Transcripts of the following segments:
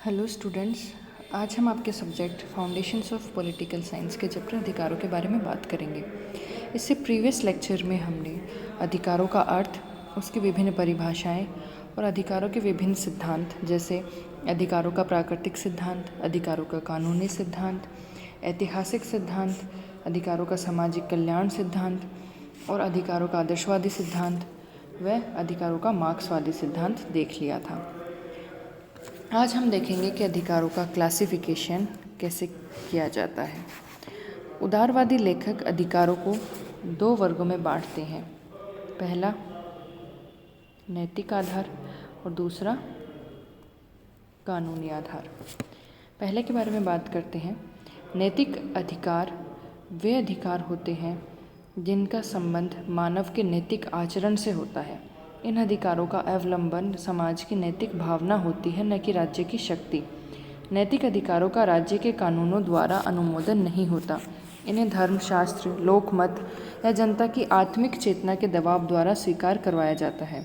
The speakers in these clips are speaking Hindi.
Hello students. आज हम आपके subject foundations of political science के चैप्टर अधिकारों के बारे में बात करेंगे। इससे प्रीवियस लेक्चर में हमने अधिकारों का अर्थ, उसकी विभिन्न परिभाषाएं और अधिकारों के विभिन्न सिद्धांत जैसे अधिकारों का प्राकृतिक सिद्धांत, अधिकारों का कानूनी सिद्धांत, ऐतिहासिक सिद्धांत, अधिकारों का सामाजिक कल्याण सिद्धांत और अधिकारों का आदर्शवादी सिद्धांत व अधिकारों का मार्क्सवादी सिद्धांत देख लिया था। आज हम देखेंगे कि अधिकारों का क्लासिफिकेशन कैसे किया जाता है। उदारवादी लेखक अधिकारों को दो वर्गों में बांटते हैं। पहला नैतिक आधार और दूसरा कानूनी आधार। पहले के बारे में बात करते हैं। नैतिक अधिकार वे अधिकार होते हैं जिनका संबंध मानव के नैतिक आचरण से होता है। इन अधिकारों का अवलंबन समाज की नैतिक भावना होती है, न कि राज्य की शक्ति। नैतिक अधिकारों का राज्य के कानूनों द्वारा अनुमोदन नहीं होता। इन्हें धर्मशास्त्र, लोकमत या जनता की आत्मिक चेतना के दबाव द्वारा स्वीकार करवाया जाता है।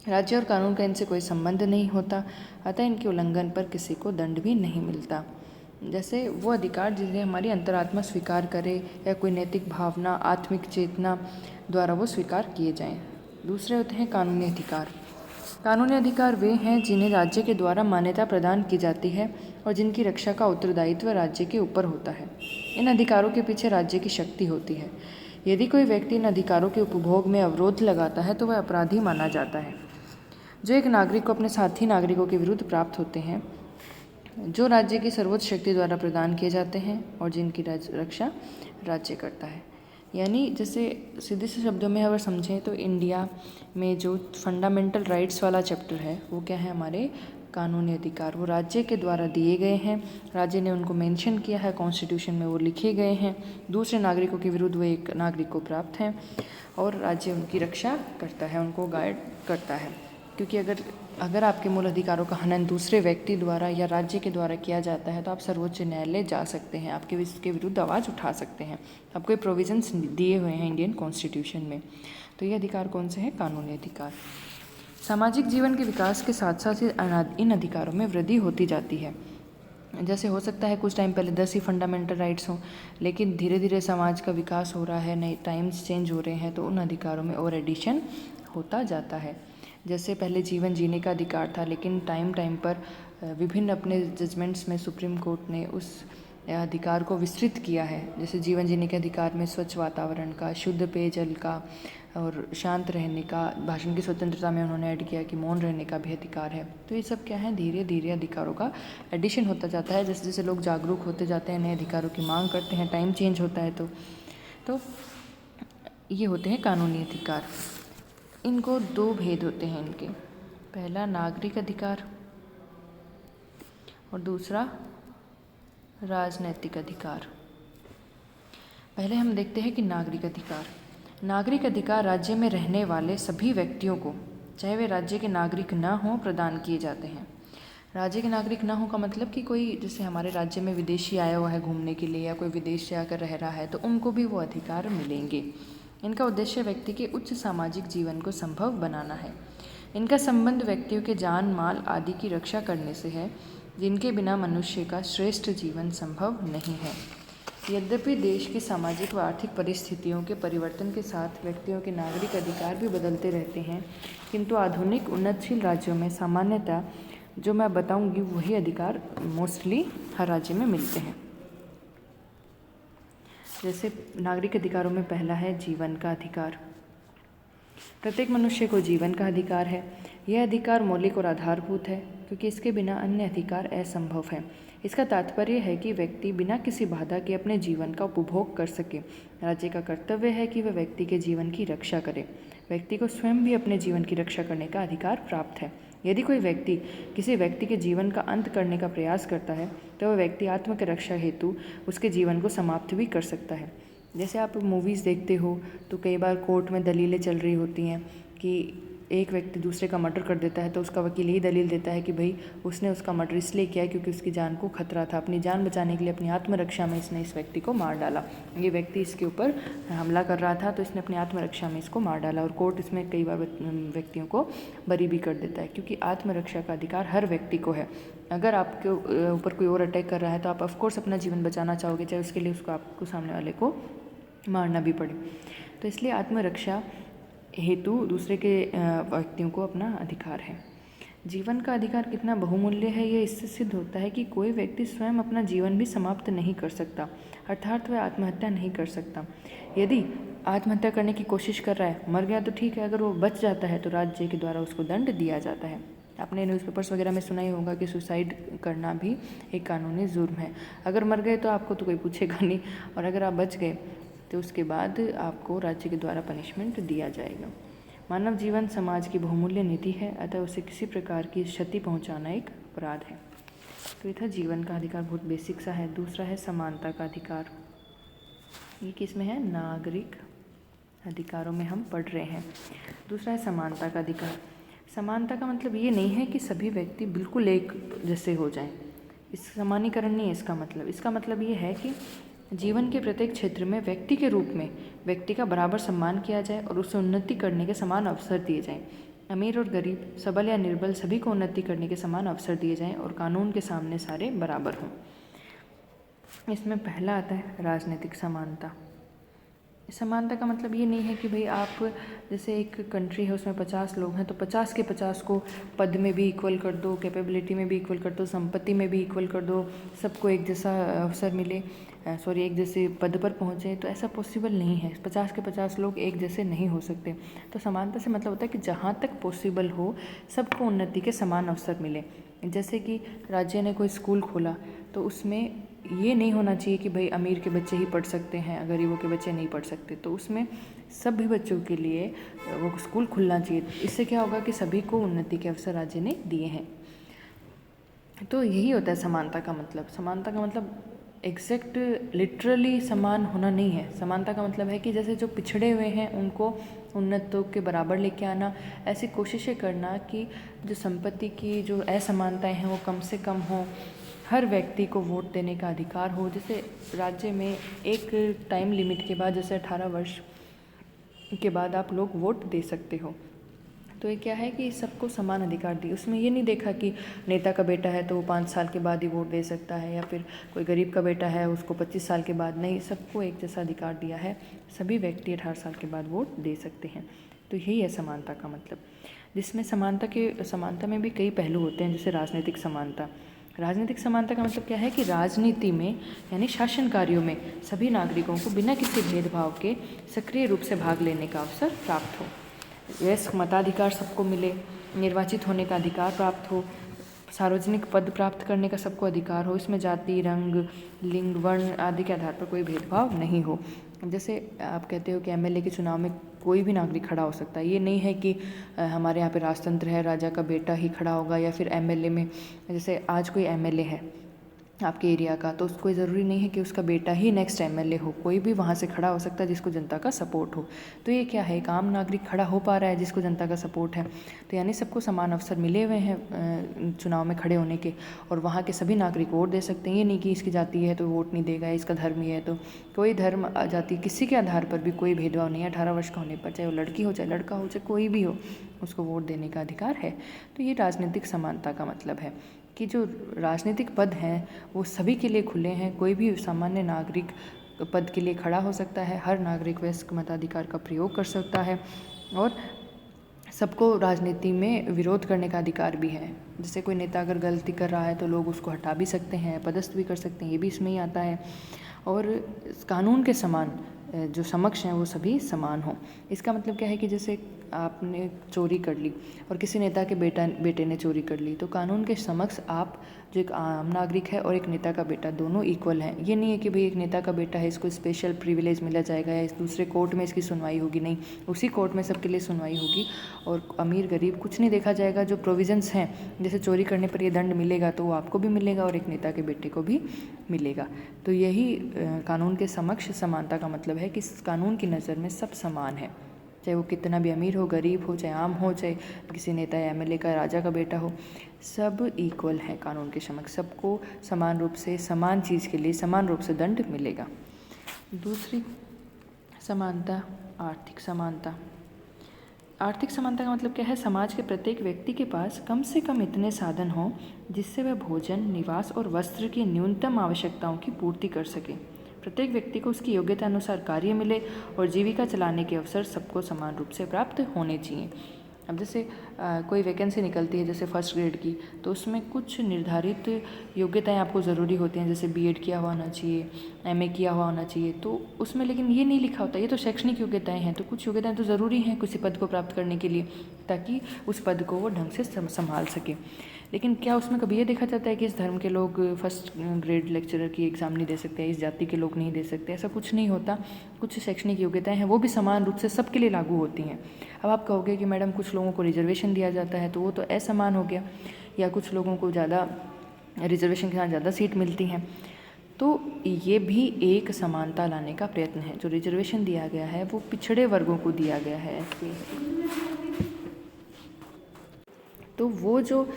राज्य और कानून का इनसे कोई संबंध नहीं होता, अतः इनके उल्लंघन पर किसी को दंड भी नहीं मिलता। जैसे वो अधिकार जिसे हमारी अंतरात्मा स्वीकार करे या कोई नैतिक भावना, आत्मिक चेतना द्वारा वो स्वीकार किए जाएं। दूसरे होते हैं कानूनी अधिकार। कानूनी अधिकार वे हैं जिन्हें राज्य के द्वारा मान्यता प्रदान की जाती है और जिनकी रक्षा का उत्तरदायित्व राज्य के ऊपर होता है। इन अधिकारों के पीछे राज्य की शक्ति होती है। यदि कोई व्यक्ति इन अधिकारों के उपभोग में अवरोध लगाता है तो वह अपराधी माना जाता है, जो एक नागरिक को अपने साथी नागरिकों के विरुद्ध प्राप्त होते हैं, जो राज्य की सर्वोच्च शक्ति द्वारा प्रदान किए जाते हैं और जिनकी रक्षा राज्य करता है। यानी जैसे सीधे से शब्दों में अगर समझें तो इंडिया में जो फंडामेंटल राइट्स वाला चैप्टर है वो क्या है, हमारे कानूनी अधिकार। वो राज्य के द्वारा दिए गए हैं, राज्य ने उनको मेंशन किया है, कॉन्स्टिट्यूशन में वो लिखे गए हैं। दूसरे नागरिकों के विरुद्ध वो एक नागरिक को प्राप्त हैं और राज्य उनकी रक्षा करता है, उनको गाइड करता है। क्योंकि अगर आपके मूल अधिकारों का हनन दूसरे व्यक्ति द्वारा या राज्य के द्वारा किया जाता है तो आप सर्वोच्च न्यायालय जा सकते हैं, आपके इसके विरुद्ध आवाज़ उठा सकते हैं। आपको ये प्रोविजंस दिए हुए हैं इंडियन कॉन्स्टिट्यूशन में। तो ये अधिकार कौन से हैं? कानूनी अधिकार। सामाजिक जीवन के विकास के साथ साथ इन अधिकारों में वृद्धि होती जाती है। जैसे हो सकता है कुछ टाइम पहले 10 ही फंडामेंटल राइट्स हों, लेकिन धीरे धीरे समाज का विकास हो रहा है, नए टाइम्स चेंज हो रहे हैं, तो उन अधिकारों में और एडिशन होता जाता है। जैसे पहले जीवन जीने का अधिकार था, लेकिन टाइम पर विभिन्न अपने जजमेंट्स में सुप्रीम कोर्ट ने उस अधिकार को विस्तृत किया है। जैसे जीवन जीने के अधिकार में स्वच्छ वातावरण का, शुद्ध पेयजल का और शांत रहने का, भाषण की स्वतंत्रता में उन्होंने ऐड किया कि मौन रहने का भी अधिकार है। तो ये सब क्या है, धीरे धीरे अधिकारों का एडिशन होता जाता है। जैसे जैसे लोग जागरूक होते जाते हैं, नए अधिकारों की मांग करते हैं, टाइम चेंज होता है तो ये होते हैं कानूनी अधिकार। इनको दो भेद होते हैं इनके। पहला नागरिक अधिकार और दूसरा राजनैतिक अधिकार। पहले हम देखते हैं कि नागरिक अधिकार। नागरिक अधिकार राज्य में रहने वाले सभी व्यक्तियों को, चाहे वे राज्य के नागरिक न हों, प्रदान किए जाते हैं। राज्य के नागरिक न हो का मतलब कि कोई जैसे हमारे राज्य में विदेशी आया हुआ है घूमने के लिए या कोई विदेश से आकर रह रहा है तो उनको भी वो अधिकार मिलेंगे। इनका उद्देश्य व्यक्ति के उच्च सामाजिक जीवन को संभव बनाना है। इनका संबंध व्यक्तियों के जान, माल आदि की रक्षा करने से है, जिनके बिना मनुष्य का श्रेष्ठ जीवन संभव नहीं है। यद्यपि देश की सामाजिक व आर्थिक परिस्थितियों के परिवर्तन के साथ व्यक्तियों के नागरिक अधिकार भी बदलते रहते हैं, किंतु आधुनिक उन्नतशील राज्यों में सामान्यतः जो मैं बताऊंगी वही अधिकार मोस्टली हर राज्य में मिलते हैं। जैसे नागरिक अधिकारों में पहला है जीवन का अधिकार। प्रत्येक मनुष्य को जीवन का अधिकार है। यह अधिकार मौलिक और आधारभूत है, क्योंकि इसके बिना अन्य अधिकार असंभव है। इसका तात्पर्य है कि व्यक्ति बिना किसी बाधा के अपने जीवन का उपभोग कर सके। राज्य का कर्तव्य है कि वह व्यक्ति के जीवन की रक्षा करे। व्यक्ति को स्वयं भी अपने जीवन की रक्षा करने का अधिकार प्राप्त है। यदि कोई व्यक्ति किसी व्यक्ति के जीवन का अंत करने का प्रयास करता है तो वह व्यक्ति आत्म की रक्षा हेतु उसके जीवन को समाप्त भी कर सकता है। जैसे आप मूवीज़ देखते हो तो कई बार कोर्ट में दलीलें चल रही होती हैं कि एक व्यक्ति दूसरे का मर्डर कर देता है तो उसका वकील यही दलील देता है कि भाई उसने उसका मर्डर इसलिए किया क्योंकि उसकी जान को खतरा था, अपनी जान बचाने के लिए अपनी आत्मरक्षा में इसने इस व्यक्ति को मार डाला। ये व्यक्ति इसके ऊपर हमला कर रहा था तो इसने अपनी आत्मरक्षा में इसको मार डाला, और कोर्ट इसमें कई बार व्यक्तियों को बरी भी कर देता है, क्योंकि आत्मरक्षा का अधिकार हर व्यक्ति को है। अगर आपके ऊपर कोई और अटैक कर रहा है तो आप ऑफकोर्स अपना जीवन बचाना चाहोगे, चाहे उसके लिए उसको आपको सामने वाले को मारना भी पड़े। तो इसलिए आत्मरक्षा हेतु दूसरे के व्यक्तियों को अपना अधिकार है। जीवन का अधिकार कितना बहुमूल्य है यह इससे सिद्ध होता है कि कोई व्यक्ति स्वयं अपना जीवन भी समाप्त नहीं कर सकता, अर्थात वह आत्महत्या नहीं कर सकता। यदि आत्महत्या करने की कोशिश कर रहा है, मर गया तो ठीक है, अगर वो बच जाता है तो राज्य के द्वारा उसको दंड दिया जाता है। आपने न्यूज़पेपर्स वगैरह में सुना ही होगा कि सुसाइड करना भी एक कानूनी जुर्म है। अगर मर गए तो आपको तो कोई पूछेगा नहीं, और अगर आप बच गए तो उसके बाद आपको राज्य के द्वारा पनिशमेंट दिया जाएगा। मानव जीवन समाज की बहुमूल्य नीति है, अतः उसे किसी प्रकार की क्षति पहुंचाना एक अपराध है। तो ये था जीवन का अधिकार, बहुत बेसिक सा है। दूसरा है समानता का अधिकार। ये किस में है? नागरिक अधिकारों में हम पढ़ रहे हैं। दूसरा है समानता का अधिकार। समानता का मतलब ये नहीं है कि सभी व्यक्ति बिल्कुल एक जैसे हो जाएं, इस समानीकरण नहीं है इसका मतलब। इसका मतलब ये है कि जीवन के प्रत्येक क्षेत्र में व्यक्ति के रूप में व्यक्ति का बराबर सम्मान किया जाए और उसे उन्नति करने के समान अवसर दिए जाएं। अमीर और गरीब, सबल या निर्बल, सभी को उन्नति करने के समान अवसर दिए जाएं और कानून के सामने सारे बराबर हों। इसमें पहला आता है राजनीतिक समानता। समानता का मतलब ये नहीं है कि भाई आप जैसे एक कंट्री है उसमें 50 लोग हैं तो 50 के 50 को पद में भी इक्वल कर दो, कैपेबिलिटी में भी इक्वल कर दो, संपत्ति में भी इक्वल कर दो, सबको एक जैसा अवसर मिले, एक जैसे पद पर पहुँचे। तो ऐसा पॉसिबल नहीं है, 50 के 50 लोग एक जैसे नहीं हो सकते। तो समानता से मतलब होता है कि जहाँ तक पॉसिबल हो सबको उन्नति के समान अवसर मिले। जैसे कि राज्य ने कोई स्कूल खोला तो उसमें ये नहीं होना चाहिए कि भाई अमीर के बच्चे ही पढ़ सकते हैं, गरीबों के बच्चे नहीं पढ़ सकते। तो उसमें सभी बच्चों के लिए वो स्कूल खुलना चाहिए। इससे क्या होगा कि सभी को उन्नति के अवसर राज्य ने दिए हैं। तो यही होता है समानता का मतलब। समानता का मतलब एग्जैक्ट लिटरली समान होना नहीं है। समानता का मतलब है कि जैसे जो पिछड़े हुए हैं उनको उन्नतों के बराबर लेके आना, ऐसी कोशिशें करना कि जो संपत्ति की जो असमानताएं हैं वो कम से कम हो, हर व्यक्ति को वोट देने का अधिकार हो। जैसे राज्य में एक टाइम लिमिट के बाद, जैसे 18 वर्ष के बाद आप लोग वोट दे सकते हो। तो ये क्या है कि सबको समान अधिकार दिए। उसमें ये नहीं देखा कि नेता का बेटा है तो वो 5 साल के बाद ही वोट दे सकता है, या फिर कोई गरीब का बेटा है उसको 25 साल के बाद नहीं, सबको एक जैसा अधिकार दिया है। सभी व्यक्ति 18 साल के बाद वोट दे सकते हैं। तो यही है समानता का मतलब, जिसमें समानता में भी कई पहलू होते हैं। जैसे राजनीतिक समानता। राजनीतिक समानता का मतलब क्या है कि राजनीति में यानी शासन कार्यों में सभी नागरिकों को बिना किसी भेदभाव के सक्रिय रूप से भाग लेने का अवसर प्राप्त हो। वयस्क मताधिकार सबको मिले, निर्वाचित होने का अधिकार प्राप्त हो, सार्वजनिक पद प्राप्त करने का सबको अधिकार हो। इसमें जाति, रंग, लिंग, वर्ण आदि के आधार पर कोई भेदभाव नहीं हो। जैसे आप कहते हो कि एमएलए के चुनाव में कोई भी नागरिक खड़ा हो सकता है। ये नहीं है कि हमारे यहाँ पे राजतंत्र है, राजा का बेटा ही खड़ा होगा, या फिर एमएलए में जैसे आज कोई एमएलए है आपके एरिया का तो कोई ज़रूरी नहीं है कि उसका बेटा ही नेक्स्ट एमएलए हो। कोई भी वहाँ से खड़ा हो सकता है जिसको जनता का सपोर्ट हो। तो ये क्या है, एक आम नागरिक खड़ा हो पा रहा है जिसको जनता का सपोर्ट है। तो यानी सबको समान अवसर मिले हुए हैं चुनाव में खड़े होने के, और वहाँ के सभी नागरिक वोट दे सकते हैं। ये नहीं कि इसकी जाति है तो वोट नहीं देगा, इसका धर्म ही है तो। कोई धर्म, जाति, किसी के आधार पर भी कोई भेदभाव नहीं है। 18 वर्ष का होने पर चाहे वो लड़की हो चाहे लड़का हो चाहे कोई भी हो, उसको वोट देने का अधिकार है। तो ये राजनीतिक समानता का मतलब है कि जो राजनीतिक पद हैं वो सभी के लिए खुले हैं। कोई भी सामान्य नागरिक पद के लिए खड़ा हो सकता है। हर नागरिक वयस्क मताधिकार का प्रयोग कर सकता है, और सबको राजनीति में विरोध करने का अधिकार भी है। जैसे कोई नेता अगर गलती कर रहा है तो लोग उसको हटा भी सकते हैं, पदस्थ भी कर सकते हैं, ये भी इसमें ही आता है। और कानून के समान जो समक्ष हैं वो सभी समान हों। इसका मतलब क्या है कि जैसे आपने चोरी कर ली और किसी नेता के बेटे ने चोरी कर ली, तो कानून के समक्ष आप जो एक आम नागरिक है और एक नेता का बेटा दोनों इक्वल हैं। ये नहीं है कि भाई एक नेता का बेटा है इसको स्पेशल प्रिविलेज मिला जाएगा या इस दूसरे कोर्ट में इसकी सुनवाई होगी, नहीं, उसी कोर्ट में सबके लिए सुनवाई होगी। और अमीर गरीब कुछ नहीं देखा जाएगा। जो प्रोविजंस हैं, जैसे चोरी करने पर ये दंड मिलेगा तो वो आपको भी मिलेगा और एक नेता के बेटे को भी मिलेगा। तो यही कानून के समक्ष समानता का मतलब है कि कानून की नज़र में सब समान है। चाहे वो कितना भी अमीर हो, गरीब हो, चाहे आम हो, चाहे किसी नेता या एमएलए का, राजा का बेटा हो, सब इक्वल है कानून के समक्ष। सबको समान रूप से, समान चीज़ के लिए समान रूप से दंड मिलेगा। दूसरी समानता, आर्थिक समानता। आर्थिक समानता का मतलब क्या है? समाज के प्रत्येक व्यक्ति के पास कम से कम इतने साधन हों जिससे वह भोजन, निवास और वस्त्र की न्यूनतम आवश्यकताओं की पूर्ति कर सके। प्रत्येक व्यक्ति को उसकी योग्यता अनुसार कार्य मिले और जीविका चलाने के अवसर सबको समान रूप से प्राप्त होने चाहिए। अब जैसे कोई वैकेंसी निकलती है जैसे फर्स्ट ग्रेड की, तो उसमें कुछ निर्धारित योग्यताएं आपको ज़रूरी होती हैं, जैसे बीएड किया हुआ होना चाहिए, एमए किया हुआ होना चाहिए। तो उसमें लेकिन ये नहीं लिखा होता, ये तो शैक्षणिक योग्यताएं हैं, तो कुछ योग्यताएं तो ज़रूरी हैं किसी पद को प्राप्त करने के लिए, ताकि उस पद को वो ढंग से संभाल सके। लेकिन क्या उसमें कभी ये देखा जाता है कि इस धर्म के लोग फर्स्ट ग्रेड लेक्चरर की एग्ज़ाम नहीं दे सकते, इस जाति के लोग नहीं दे सकते? ऐसा कुछ नहीं होता। कुछ शैक्षणिक योग्यताएं हैं वो भी समान रूप से सबके लिए लागू होती हैं। अब आप कहोगे कि मैडम कुछ लोगों को रिजर्वेशन दिया जाता है तो वो तो असमान हो गया, या कुछ लोगों को ज़्यादा रिजर्वेशन के साथ ज़्यादा सीट मिलती हैं, तो ये भी एक समानता लाने का प्रयत्न है। जो रिजर्वेशन दिया गया है वो पिछड़े वर्गों को दिया गया है, तो वो जो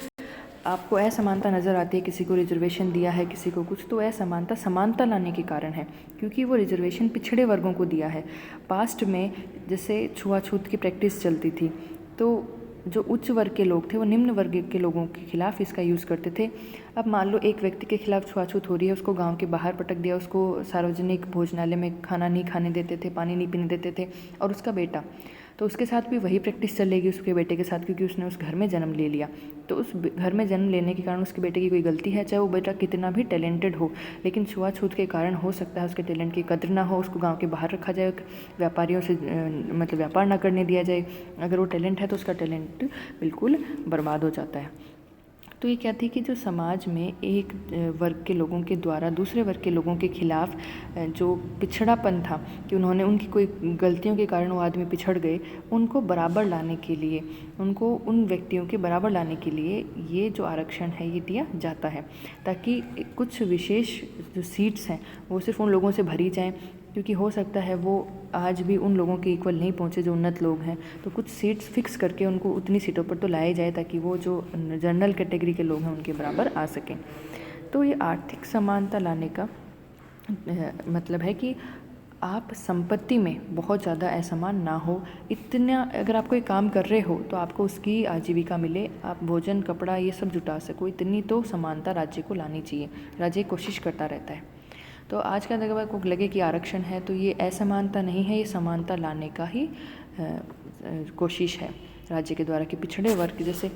आपको असमानता नज़र आती है, किसी को रिजर्वेशन दिया है किसी को कुछ, तो असमानता समानता लाने के कारण है, क्योंकि वो रिजर्वेशन पिछड़े वर्गों को दिया है। पास्ट में जैसे छुआछूत की प्रैक्टिस चलती थी, तो जो उच्च वर्ग के लोग थे वो निम्न वर्ग के लोगों के खिलाफ इसका यूज़ करते थे। अब मान लो एक व्यक्ति के खिलाफ छुआछूत हो रही है, उसको गांव के बाहर पटक दिया, उसको सार्वजनिक भोजनालय में खाना नहीं खाने देते थे, पानी नहीं पीने देते थे, और उसका बेटा, तो उसके साथ भी वही प्रैक्टिस चलेगी उसके बेटे के साथ, क्योंकि उसने उस घर में जन्म ले लिया। तो उस घर में जन्म लेने के कारण उसके बेटे की कोई गलती है, चाहे वो बेटा कितना भी टैलेंटेड हो, लेकिन छुआछूत के कारण हो सकता है उसके टैलेंट की कदर ना हो, उसको गांव के बाहर रखा जाए, व्यापारियों से मतलब व्यापार ना करने दिया जाए। अगर वो टैलेंट है तो उसका टैलेंट बिल्कुल बर्बाद हो जाता है। तो ये क्या थी कि जो समाज में एक वर्ग के लोगों के द्वारा दूसरे वर्ग के लोगों के खिलाफ जो पिछड़ापन था, कि उन्होंने उनकी कोई गलतियों के कारण वो आदमी पिछड़ गए, उनको बराबर लाने के लिए, उनको उन व्यक्तियों के बराबर लाने के लिए ये जो आरक्षण है ये दिया जाता है, ताकि कुछ विशेष जो सीट्स हैं वो सिर्फ उन लोगों से भरी जाएं, क्योंकि हो सकता है वो आज भी उन लोगों के इक्वल नहीं पहुँचे जो उन्नत लोग हैं। तो कुछ सीट्स फिक्स करके उनको उतनी सीटों पर तो लाया जाए ताकि वो जो जनरल कैटेगरी के लोग हैं उनके बराबर आ सकें। तो ये आर्थिक समानता लाने का मतलब है कि आप संपत्ति में बहुत ज़्यादा असमान ना हो। इतना अगर आप कोई काम कर रहे हो तो आपको उसकी आजीविका मिले, आप भोजन, कपड़ा ये सब जुटा सको, इतनी तो समानता राज्य को लानी चाहिए। राज्य कोशिश करता रहता है। तो आज का अगर को लगे कि आरक्षण है तो ये असमानता नहीं है, ये समानता लाने का ही कोशिश है राज्य के द्वारा, कि पिछड़े वर्ग, जैसे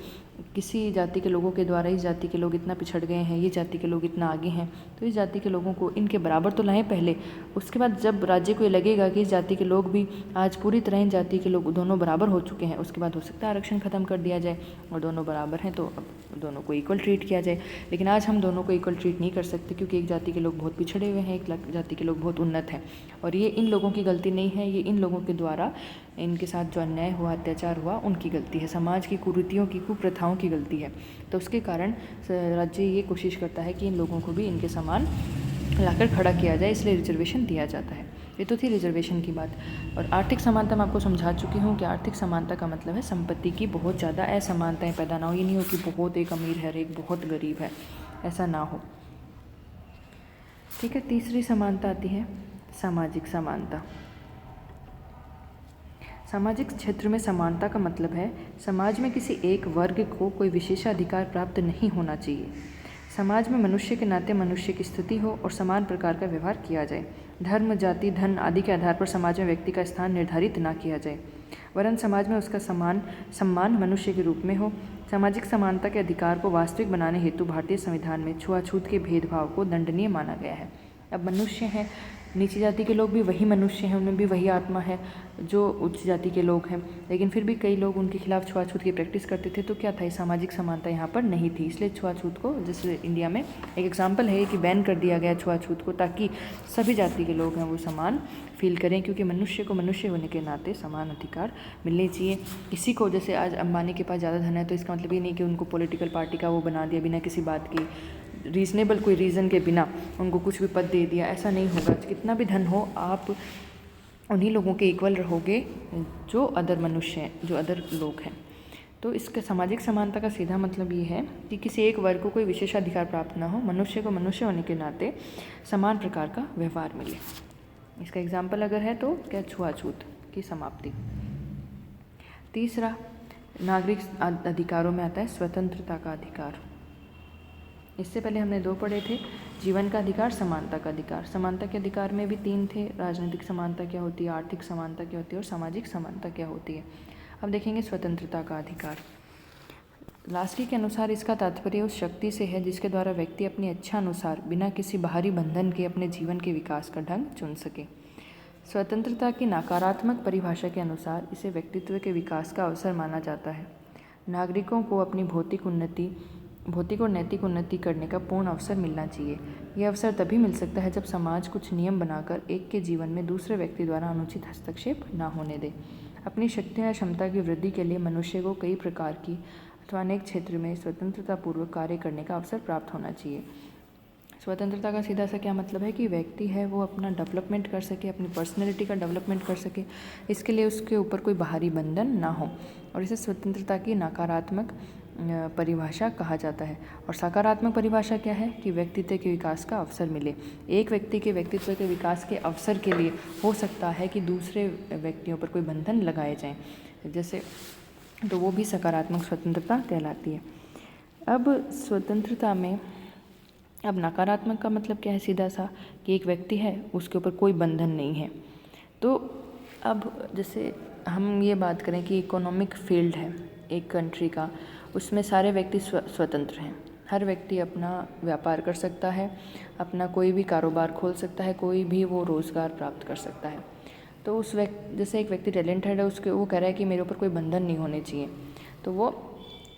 किसी जाति के लोगों के द्वारा इस जाति के लोग इतना पिछड़ गए हैं, ये जाति के लोग इतना आगे हैं, तो इस जाति के लोगों को इनके बराबर तो लाएं पहले। उसके बाद जब राज्य को ये लगेगा कि इस जाति के लोग भी आज पूरी तरह इन जाति के लोग दोनों बराबर हो चुके हैं, उसके बाद हो सकता है आरक्षण ख़त्म कर दिया जाए और दोनों बराबर हैं तो अब दोनों को इक्वल ट्रीट किया जाए। लेकिन आज हम दोनों को इक्वल ट्रीट नहीं कर सकते, क्योंकि एक जाति के लोग बहुत पिछड़े हुए हैं, एक जाति के लोग बहुत उन्नत हैं, और ये इन लोगों की गलती नहीं है, ये इन लोगों के द्वारा इनके साथ जो अन्याय हुआ, अत्याचार हुआ, उनकी गलती है, समाज की कुरीतियों की, कुप्रथाओं की गलती है। तो उसके कारण राज्य ये कोशिश करता है कि इन लोगों को भी इनके समान लाकर खड़ा किया जाए, इसलिए रिजर्वेशन दिया जाता है। ये तो थी रिजर्वेशन की बात। और आर्थिक समानता मैं आपको समझा चुकी हूँ कि आर्थिक समानता का मतलब है संपत्ति की बहुत ज़्यादा असमानताएं पैदा ना हो। ये नहीं हो कि बहुत एक अमीर है और एक बहुत गरीब है, ऐसा ना हो। ठीक है, तीसरी समानता आती है सामाजिक समानता। सामाजिक क्षेत्र में समानता का मतलब है समाज में किसी एक वर्ग को कोई विशेषाधिकार प्राप्त नहीं होना चाहिए। समाज में मनुष्य के नाते मनुष्य की स्थिति हो और समान प्रकार का व्यवहार किया जाए। धर्म, जाति, धन आदि के आधार पर समाज में व्यक्ति का स्थान निर्धारित ना किया जाए, वरन समाज में उसका सम्मान मनुष्य के रूप में हो। सामाजिक समानता के अधिकार को वास्तविक बनाने हेतु भारतीय संविधान में छुआछूत के भेदभाव को दंडनीय माना गया है। अब मनुष्य हैं, नीची जाति के लोग भी वही मनुष्य हैं, उनमें भी वही आत्मा है जो उच्च जाति के लोग हैं, लेकिन फिर भी कई लोग उनके खिलाफ छुआछूत की प्रैक्टिस करते थे। तो क्या था, सामाजिक समानता यहाँ पर नहीं थी, इसलिए छुआछूत को, जैसे इंडिया में एक एग्जाम्पल है कि बैन कर दिया गया छुआछूत को, ताकि सभी जाति के लोग हैं वो समान फील करें, क्योंकि मनुष्य को मनुष्य होने के नाते समान अधिकार मिलने चाहिए। किसी को, जैसे आज अंबानी के पास ज़्यादा धन है तो इसका मतलब ये नहीं कि उनको पॉलिटिकल पार्टी का वो बना दिया, बिना किसी बात की, रीज़नेबल कोई रीज़न के बिना उनको कुछ भी पद दे दिया, ऐसा नहीं होगा। कितना भी धन हो, आप उन्हीं लोगों के इक्वल रहोगे जो अदर मनुष्य हैं, जो अदर लोग हैं। तो इसका सामाजिक समानता का सीधा मतलब ये है कि किसी एक वर्ग को कोई विशेषाधिकार प्राप्त ना हो, मनुष्य को मनुष्य होने के नाते समान प्रकार का व्यवहार मिले। इसका एग्जाम्पल अगर है तो क्या, छुआछूत की समाप्ति। तीसरा नागरिक अधिकारों में आता है स्वतंत्रता का अधिकार। इससे पहले हमने 2 पढ़े थे, जीवन का अधिकार, समानता का अधिकार। समानता के अधिकार में भी 3 थे, राजनीतिक समानता क्या होती है, आर्थिक समानता क्या होती है और सामाजिक समानता क्या होती है। अब देखेंगे स्वतंत्रता का अधिकार। लास्की के अनुसार इसका तात्पर्य उस शक्ति से है जिसके द्वारा व्यक्ति अपनी इच्छा अनुसार बिना किसी बाहरी बंधन के अपने जीवन के विकास का ढंग चुन सके। स्वतंत्रता की नकारात्मक परिभाषा के अनुसार इसे व्यक्तित्व के विकास का अवसर माना जाता है। नागरिकों को अपनी भौतिक और नैतिक उन्नति करने का पूर्ण अवसर मिलना चाहिए। यह अवसर तभी मिल सकता है जब समाज कुछ नियम बनाकर एक के जीवन में दूसरे व्यक्ति द्वारा अनुचित हस्तक्षेप न होने दे। अपनी शक्तियों या क्षमता की वृद्धि के लिए मनुष्य को कई प्रकार की अथवा अनेक क्षेत्र में स्वतंत्रतापूर्वक कार्य करने का अवसर प्राप्त होना चाहिए। स्वतंत्रता का सीधा सा क्या मतलब है कि व्यक्ति है वो अपना डेवलपमेंट कर सके, अपनी पर्सनैलिटी का डेवलपमेंट कर सके, इसके लिए उसके ऊपर कोई बाहरी बंधन ना हो, और इसे स्वतंत्रता की नकारात्मक परिभाषा कहा जाता है। और सकारात्मक परिभाषा क्या है कि व्यक्तित्व के विकास का अवसर मिले। एक व्यक्ति के व्यक्तित्व के विकास के अवसर के लिए हो सकता है कि दूसरे व्यक्तियों पर कोई बंधन लगाए जाएं, जैसे, तो वो भी सकारात्मक स्वतंत्रता कहलाती है। अब स्वतंत्रता में अब नकारात्मक का मतलब क्या है, सीधा सा कि एक व्यक्ति है उसके ऊपर कोई बंधन नहीं है। तो अब जैसे हम ये बात करें कि इकोनॉमिक फील्ड है एक कंट्री का, उसमें सारे व्यक्ति स्वतंत्र हैं। हर व्यक्ति अपना व्यापार कर सकता है, अपना कोई भी कारोबार खोल सकता है, कोई भी वो रोज़गार प्राप्त कर सकता है। तो उस जैसे एक व्यक्ति टैलेंटेड है, उसके वो कह रहा है कि मेरे ऊपर कोई बंधन नहीं होने चाहिए, तो वो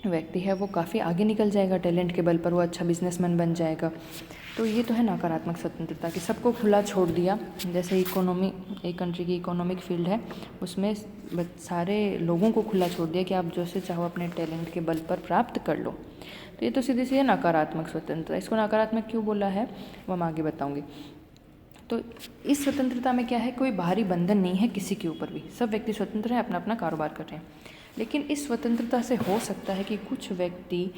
व्यक्ति है वो काफ़ी आगे निकल जाएगा, टैलेंट के बल पर वो अच्छा बिजनेसमैन बन जाएगा। तो ये तो है नकारात्मक स्वतंत्रता कि सबको खुला छोड़ दिया। जैसे इकोनॉमी, एक कंट्री की इकोनॉमिक फील्ड है, उसमें सारे लोगों को खुला छोड़ दिया कि आप जैसे चाहो अपने टैलेंट के बल पर प्राप्त कर लो। तो ये तो सीधे सीधे नकारात्मक स्वतंत्रता। इसको नकारात्मक क्यों बोला है वो मैं आगे बताऊँगी। तो इस स्वतंत्रता में क्या है, कोई बाहरी बंधन नहीं है किसी के ऊपर भी, सब व्यक्ति स्वतंत्र हैं, अपना अपना कारोबार कर रहे हैं। लेकिन इस स्वतंत्रता से हो सकता है कि कुछ व्यक्ति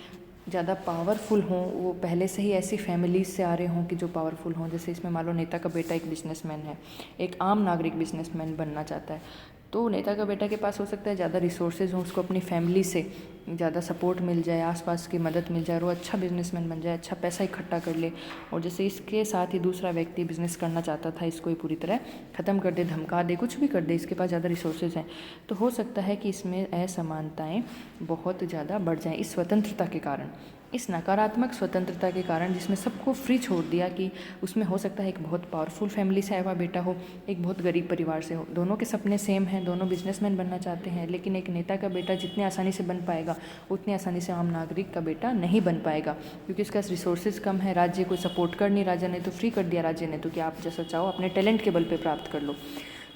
ज़्यादा पावरफुल हों, वो पहले से ही ऐसी फैमिलीज से आ रहे हों कि जो पावरफुल हों। जैसे इसमें मान लो नेता का बेटा एक बिजनेसमैन है, एक आम नागरिक बिजनेसमैन बनना चाहता है, तो नेता का बेटा के पास हो सकता है ज़्यादा रिसोर्सेज हों, उसको अपनी फैमिली से ज़्यादा सपोर्ट मिल जाए, आसपास की मदद मिल जाए और वो अच्छा बिजनेसमैन बन जाए, अच्छा पैसा इकट्ठा कर ले। और जैसे इसके साथ ही दूसरा व्यक्ति बिजनेस करना चाहता था, इसको ही पूरी तरह ख़त्म कर दे, धमका दे, कुछ भी कर दे, इसके पास ज़्यादा रिसोर्सेज हैं, तो हो सकता है कि इसमें असमानताएँ बहुत ज़्यादा बढ़ जाएँ इस स्वतंत्रता के कारण। इस नकारात्मक स्वतंत्रता के कारण जिसमें सबको फ्री छोड़ दिया कि उसमें हो सकता है एक बहुत पावरफुल फैमिली से आया हुआ बेटा हो, एक बहुत गरीब परिवार से हो, दोनों के सपने सेम हैं, दोनों बिजनेसमैन बनना चाहते हैं, लेकिन एक नेता का बेटा जितनी आसानी से बन पाएगा उतनी आसानी से आम नागरिक का बेटा नहीं बन पाएगा, क्योंकि उसके पास रिसोर्सेज कम है, राज्य को सपोर्ट कर नहीं, राज्य ने तो फ्री कर दिया, राज्य ने तो कि आप जैसा चाहो अपने टैलेंट के बल पर प्राप्त कर लो।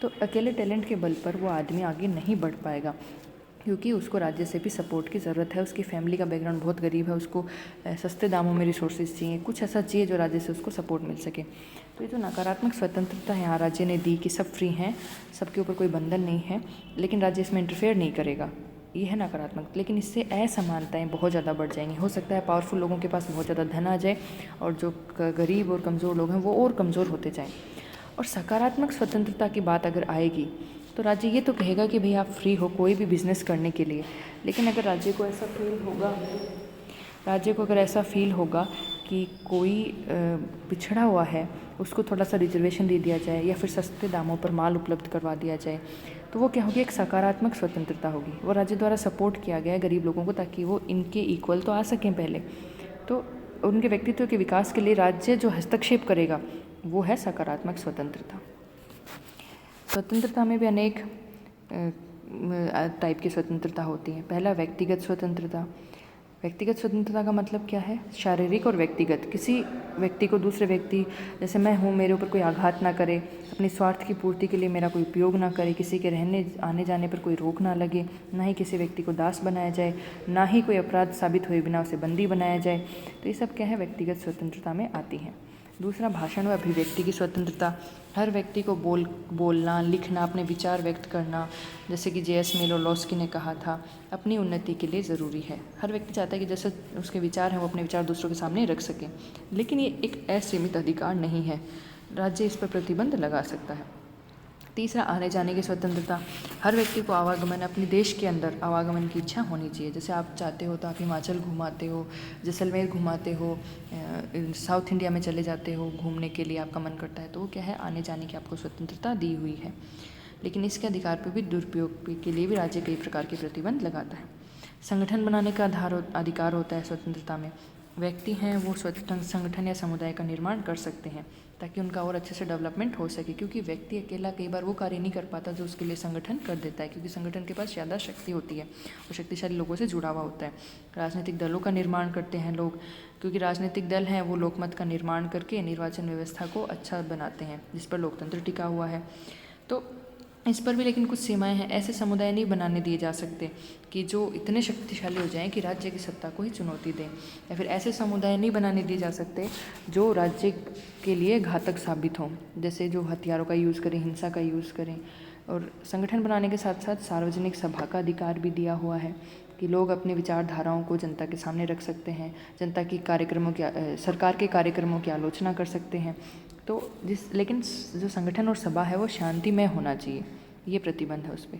तो अकेले टैलेंट के बल पर वो आदमी आगे नहीं बढ़ पाएगा, क्योंकि उसको राज्य से भी सपोर्ट की ज़रूरत है, उसकी फैमिली का बैकग्राउंड बहुत गरीब है, उसको सस्ते दामों में रिसोर्सेज चाहिए, कुछ ऐसा चाहिए जो राज्य से उसको सपोर्ट मिल सके। तो ये जो नकारात्मक स्वतंत्रता है यहाँ राज्य ने दी कि सब फ्री हैं, सबके ऊपर कोई बंधन नहीं है, लेकिन राज्य इसमें इंटरफेयर नहीं करेगा, ये है नकारात्मक। लेकिन इससे असमानताएँ बहुत ज़्यादा बढ़ जाएंगी। हो सकता है पावरफुल लोगों के पास बहुत ज़्यादा धन आ जाए और जो गरीब और कमज़ोर लोग हैं वो और कमज़ोर होते जाएँ। और सकारात्मक स्वतंत्रता की बात अगर आएगी तो राज्य ये तो कहेगा कि भाई आप फ्री हो कोई भी बिज़नेस करने के लिए, लेकिन अगर राज्य को ऐसा फील होगा कि कोई पिछड़ा हुआ है, उसको थोड़ा सा रिजर्वेशन दे दिया जाए या फिर सस्ते दामों पर माल उपलब्ध करवा दिया जाए, तो वो क्या होगी, एक सकारात्मक स्वतंत्रता होगी। वो राज्य द्वारा सपोर्ट किया गया है गरीब लोगों को ताकि वो इनके इक्वल तो आ सकें पहले, तो उनके व्यक्तित्व के विकास के लिए राज्य जो हस्तक्षेप करेगा वो है सकारात्मक स्वतंत्रता। स्वतंत्रता में भी अनेक टाइप की स्वतंत्रता होती है। पहला व्यक्तिगत स्वतंत्रता। व्यक्तिगत स्वतंत्रता का मतलब क्या है, शारीरिक और व्यक्तिगत, किसी व्यक्ति को दूसरे व्यक्ति, जैसे मैं हूँ, मेरे ऊपर कोई आघात ना करे, अपने स्वार्थ की पूर्ति के लिए मेरा कोई उपयोग ना करे, किसी के रहने आने जाने पर कोई रोक ना लगे, ना ही किसी व्यक्ति को दास बनाया जाए, ना ही कोई अपराध साबित हुए बिना उसे बंदी बनाया जाए। तो ये सब क्या है, व्यक्तिगत स्वतंत्रता में आती है। दूसरा, भाषण व अभिव्यक्ति की स्वतंत्रता। हर व्यक्ति को बोलना, लिखना, अपने विचार व्यक्त करना, जैसे कि J.S. मेलोलॉस्की ने कहा था, अपनी उन्नति के लिए ज़रूरी है। हर व्यक्ति चाहता है कि जैसे उसके विचार हैं वो अपने विचार दूसरों के सामने रख सके, लेकिन ये एक असीमित अधिकार नहीं है, राज्य इस पर प्रतिबंध लगा सकता है। तीसरा, आने जाने की स्वतंत्रता। हर व्यक्ति को आवागमन, अपने देश के अंदर आवागमन की इच्छा होनी चाहिए। जैसे आप चाहते हो तो आप हिमाचल घुमाते हो, जैसलमेर घुमाते हो, साउथ इंडिया में चले जाते हो घूमने के लिए, आपका मन करता है, तो वो क्या है, आने जाने की आपको स्वतंत्रता दी हुई है। लेकिन इसके अधिकार पर भी दुरुपयोग के लिए भी राज्य कई प्रकार के प्रतिबंध लगाता है। संगठन बनाने का अधिकार होता है स्वतंत्रता में। व्यक्ति हैं वो स्वतंत्र संगठन या समुदाय का निर्माण कर सकते हैं ताकि उनका और अच्छे से डेवलपमेंट हो सके, क्योंकि व्यक्ति अकेला कई बार वो कार्य नहीं कर पाता जो उसके लिए संगठन कर देता है, क्योंकि संगठन के पास ज़्यादा शक्ति होती है, वो शक्तिशाली लोगों से जुड़ा हुआ होता है। राजनीतिक दलों का निर्माण करते हैं लोग, क्योंकि राजनीतिक दल हैं वो लोकमत का निर्माण करके निर्वाचन व्यवस्था को अच्छा बनाते हैं, जिस पर लोकतंत्र टिका हुआ है। तो इस पर भी लेकिन कुछ सीमाएं हैं। ऐसे समुदाय नहीं बनाने दिए जा सकते कि जो इतने शक्तिशाली हो जाएं कि राज्य की सत्ता को ही चुनौती दें, या फिर ऐसे समुदाय नहीं बनाने दिए जा सकते जो राज्य के लिए घातक साबित हों, जैसे जो हथियारों का यूज़ करें, हिंसा का यूज़ करें। और संगठन बनाने के साथ साथ सार्वजनिक सभा का अधिकार भी दिया हुआ है कि लोग अपनी विचारधाराओं को जनता के सामने रख सकते हैं, जनता की कार्यक्रमों की, सरकार के कार्यक्रमों की आलोचना कर सकते हैं। तो लेकिन जो संगठन और सभा है वो शांतिमय होना चाहिए, ये प्रतिबंध है उस पर।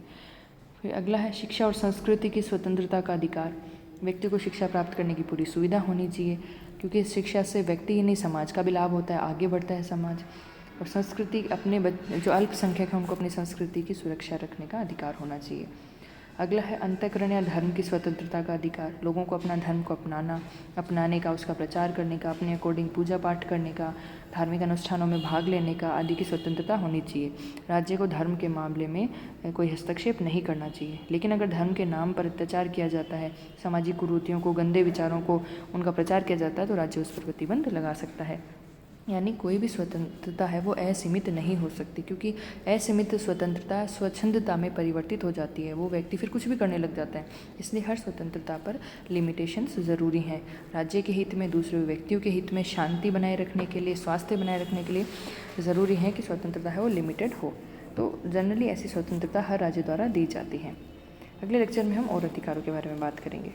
फिर अगला है शिक्षा और संस्कृति की स्वतंत्रता का अधिकार। व्यक्ति को शिक्षा प्राप्त करने की पूरी सुविधा होनी चाहिए, क्योंकि शिक्षा से व्यक्ति ही नहीं समाज का भी लाभ होता है, आगे बढ़ता है समाज। और संस्कृति, अपने जो अल्पसंख्यक हैं उनको अपनी संस्कृति की सुरक्षा रखने का अधिकार होना चाहिए। अगला है अंतःकरण या धर्म की स्वतंत्रता का अधिकार। लोगों को अपना धर्म को अपनाने का, उसका प्रचार करने का, अपने अकॉर्डिंग पूजा पाठ करने का, धार्मिक अनुष्ठानों में भाग लेने का आदि की स्वतंत्रता होनी चाहिए। राज्य को धर्म के मामले में कोई हस्तक्षेप नहीं करना चाहिए, लेकिन अगर धर्म के नाम पर अत्याचार किया जाता है, सामाजिक कुरीतियों को, गंदे विचारों को, उनका प्रचार किया जाता है, तो राज्य उस पर प्रतिबंध लगा सकता है। यानी कोई भी स्वतंत्रता है वो असीमित नहीं हो सकती, क्योंकि असीमित स्वतंत्रता स्वच्छंदता में परिवर्तित हो जाती है, वो व्यक्ति फिर कुछ भी करने लग जाता है। इसलिए हर स्वतंत्रता पर लिमिटेशंस ज़रूरी हैं। राज्य के हित में, दूसरे व्यक्तियों के हित में, शांति बनाए रखने के लिए, स्वास्थ्य बनाए रखने के लिए ज़रूरी है कि स्वतंत्रता है वो लिमिटेड हो। तो जनरली ऐसी स्वतंत्रता हर राज्य द्वारा दी जाती है। अगले लेक्चर में हम और अधिकारों के बारे में बात करेंगे।